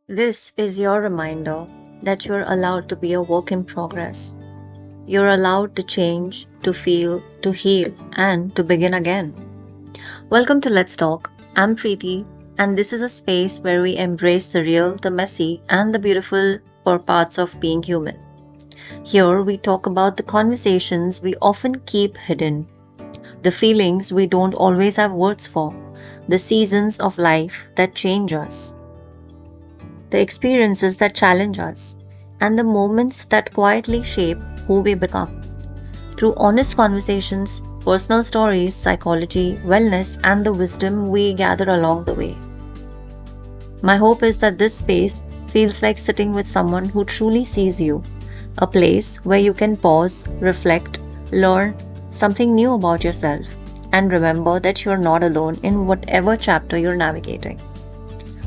This is your reminder that you're allowed to be a work in progress. You're allowed to change, to feel, to heal, and to begin again. Welcome to Let's Talk. I'm Preeti, and this is a space where we embrace the real, the messy, and the beautiful for parts of being human. Here we talk about the conversations we often keep hidden, the feelings we don't always have words for, the seasons of life that change us, the experiences that challenge us, and the moments that quietly shape who we become. Through honest conversations, personal stories, psychology, wellness, and the wisdom we gather along the way. My hope is that this space feels like sitting with someone who truly sees you, a place where you can pause, reflect, learn something new about yourself, and remember that you're not alone in whatever chapter you're navigating.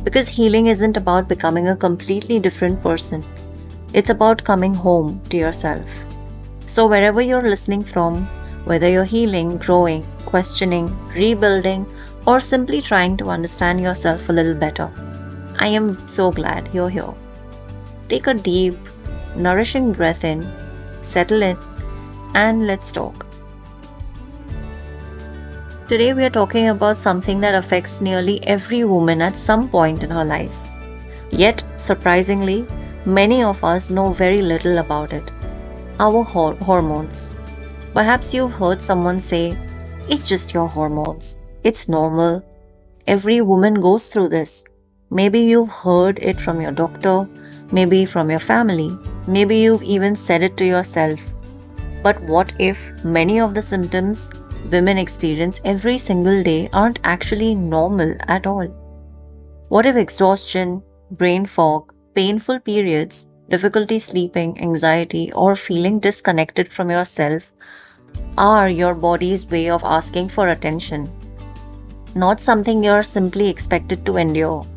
Because healing isn't about becoming a completely different person, it's about coming home to yourself. So, wherever you're listening from, whether you're healing, growing, questioning, rebuilding, or simply trying to understand yourself a little better, I am so glad you're here. Take a deep, nourishing breath in, settle in, and let's talk. Today, we are talking about something that affects nearly every woman at some point in her life. Yet, surprisingly, many of us know very little about it. Our hormones. Perhaps you've heard someone say, "It's just your hormones. It's normal." Every woman goes through this. Maybe you've heard it from your doctor, maybe from your family, maybe you've even said it to yourself. But what if many of the symptoms women experience every single day aren't actually normal at all? What if exhaustion, brain fog, painful periods, difficulty sleeping, anxiety, or feeling disconnected from yourself are your body's way of asking for attention, not something you're simply expected to endure?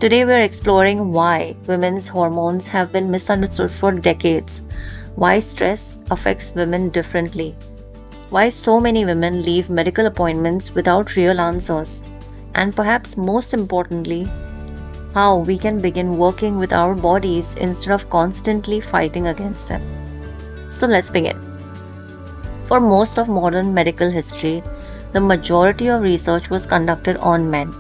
Today we're exploring why women's hormones have been misunderstood for decades, why stress affects women differently, why so many women leave medical appointments without real answers, and perhaps most importantly, how we can begin working with our bodies instead of constantly fighting against them. So let's begin. For most of modern medical history, the majority of research was conducted on men.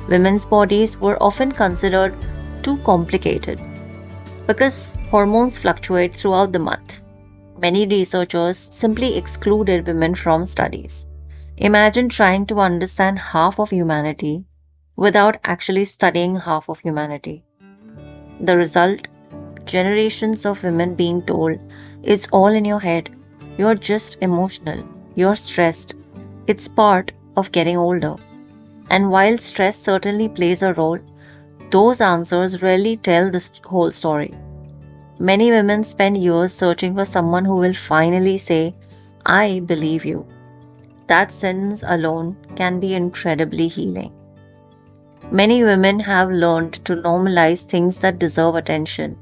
Women's bodies were often considered too complicated because hormones fluctuate throughout the month. Many researchers simply excluded women from studies. Imagine trying to understand half of humanity without actually studying half of humanity. The result? Generations of women being told, "It's all in your head. You're just emotional. You're stressed. It's part of getting older." And while stress certainly plays a role, those answers rarely tell the whole story. Many women spend years searching for someone who will finally say, "I believe you." That sentence alone can be incredibly healing. Many women have learned to normalize things that deserve attention: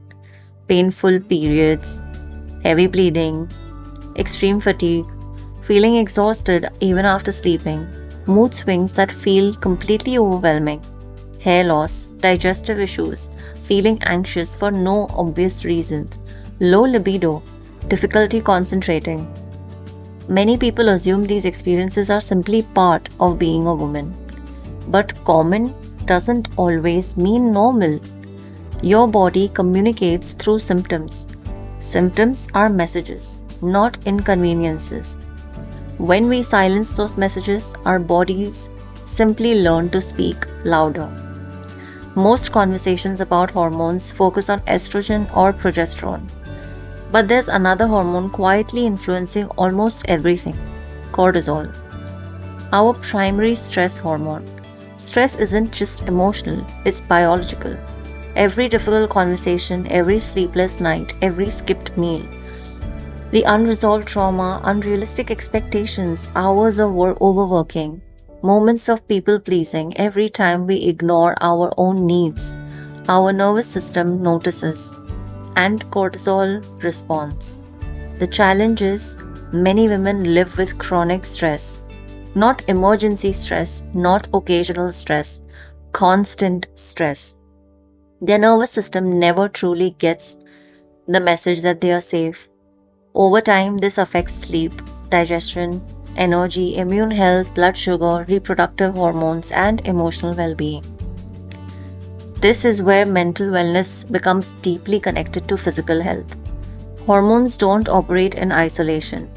painful periods, heavy bleeding, extreme fatigue, feeling exhausted even after sleeping, mood swings that feel completely overwhelming, hair loss, digestive issues, feeling anxious for no obvious reasons, low libido, difficulty concentrating. Many people assume these experiences are simply part of being a woman. But common doesn't always mean normal. Your body communicates through symptoms. Symptoms are messages, not inconveniences. When we silence those messages, our bodies simply learn to speak louder. Most conversations about hormones focus on estrogen or progesterone. But there's another hormone quietly influencing almost everything: cortisol, our primary stress hormone. Stress isn't just emotional, it's biological. Every difficult conversation, every sleepless night, every skipped meal, the unresolved trauma, unrealistic expectations, hours of overworking, moments of people pleasing, every time we ignore our own needs, our nervous system notices, and cortisol responds. The challenge is many women live with chronic stress, not emergency stress, not occasional stress, constant stress. Their nervous system never truly gets the message that they are safe. Over time, this affects sleep, digestion, energy, immune health, blood sugar, reproductive hormones, and emotional well being. This is where mental wellness becomes deeply connected to physical health. Hormones don't operate in isolation.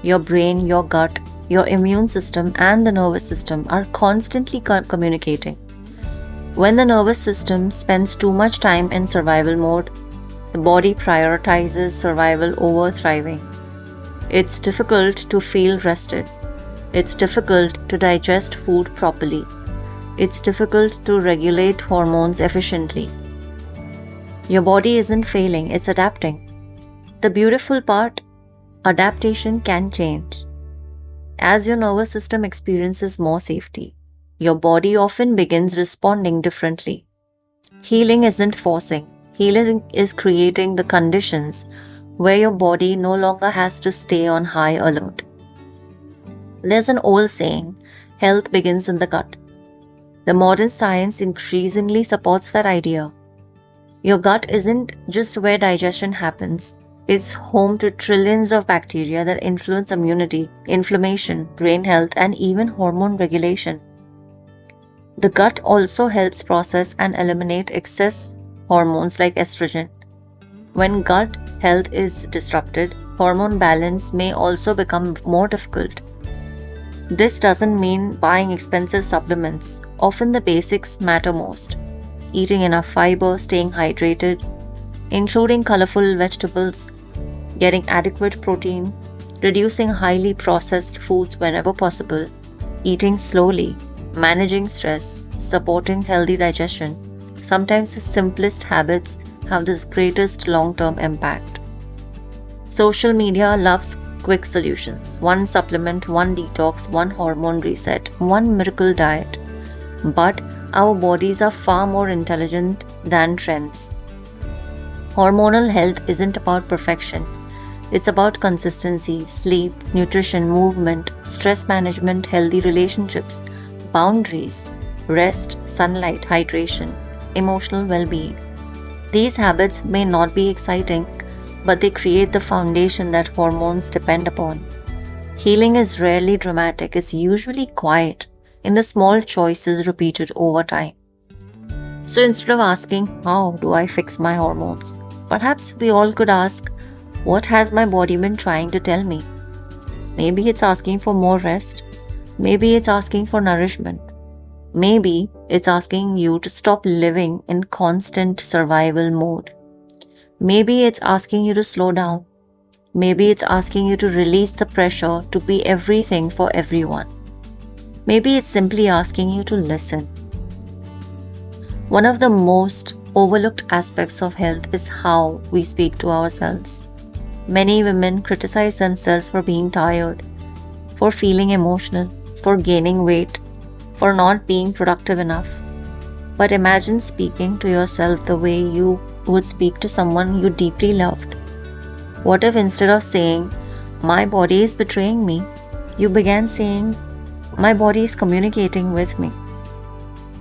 Your brain, your gut, your immune system, and the nervous system are constantly communicating. When the nervous system spends too much time in survival mode, the body prioritizes survival over thriving. It's difficult to feel rested. It's difficult to digest food properly. It's difficult to regulate hormones efficiently. Your body isn't failing, it's adapting. The beautiful part, adaptation can change. As your nervous system experiences more safety, your body often begins responding differently. Healing isn't forcing, healing is creating the conditions where your body no longer has to stay on high alert. There's an old saying, health begins in the gut. The modern science increasingly supports that idea. Your gut isn't just where digestion happens, it's home to trillions of bacteria that influence immunity, inflammation, brain health, and even hormone regulation. The gut also helps process and eliminate excess hormones like estrogen. When gut health is disrupted, hormone balance may also become more difficult. This doesn't mean buying expensive supplements. Often the basics matter most. Eating enough fiber, staying hydrated, including colorful vegetables, getting adequate protein, reducing highly processed foods whenever possible, eating slowly, managing stress, supporting healthy digestion. Sometimes the simplest habits have the greatest long-term impact. Social media loves quick solutions. One supplement, one detox, one hormone reset, one miracle diet. But our bodies are far more intelligent than trends. Hormonal health isn't about perfection. It's about consistency, sleep, nutrition, movement, stress management, healthy relationships, boundaries, rest, sunlight, hydration, emotional well-being. These habits may not be exciting, but they create the foundation that hormones depend upon. Healing is rarely dramatic, it's usually quiet in the small choices repeated over time. So instead of asking, how do I fix my hormones? Perhaps we all could ask, what has my body been trying to tell me? Maybe it's asking for more rest. Maybe it's asking for nourishment. Maybe it's asking you to stop living in constant survival mode. Maybe it's asking you to slow down. Maybe it's asking you to release the pressure to be everything for everyone. Maybe it's simply asking you to listen. One of the most overlooked aspects of health is how we speak to ourselves. Many women criticize themselves for being tired, for feeling emotional, for gaining weight, for not being productive enough. But imagine speaking to yourself the way you would speak to someone you deeply loved. What if instead of saying, my body is betraying me, you began saying, my body is communicating with me?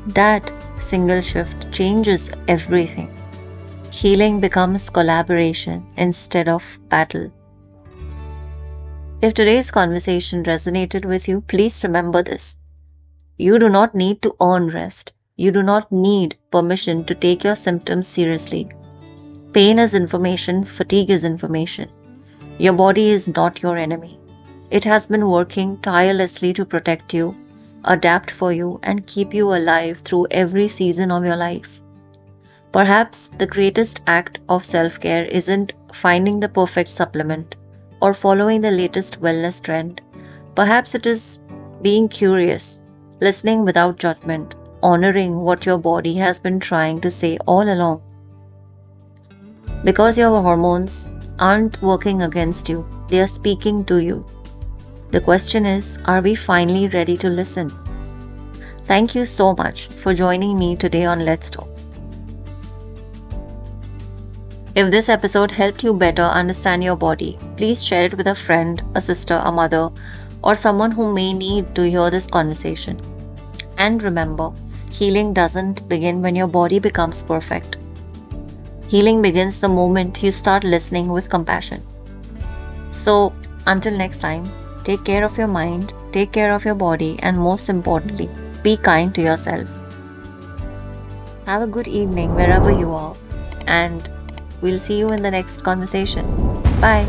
That single shift changes everything. Healing becomes collaboration instead of battle. If today's conversation resonated with you, please remember this. You do not need to earn rest. You do not need permission to take your symptoms seriously. Pain is information, fatigue is information. Your body is not your enemy. It has been working tirelessly to protect you, adapt for you, and keep you alive through every season of your life. Perhaps the greatest act of self-care isn't finding the perfect supplement or following the latest wellness trend. Perhaps it is being curious, listening without judgment, honoring what your body has been trying to say all along. Because your hormones aren't working against you, they are speaking to you. The question is, are we finally ready to listen? Thank you so much for joining me today on Let's Talk. If this episode helped you better understand your body, please share it with a friend, a sister, a mother, or someone who may need to hear this conversation. And remember, Healing doesn't begin when your body becomes perfect. Healing begins the moment you start listening with compassion. So, until next time, take care of your mind, take care of your body, and most importantly, be kind to yourself. Have a good evening wherever you are, and we'll see you in the next conversation. Bye.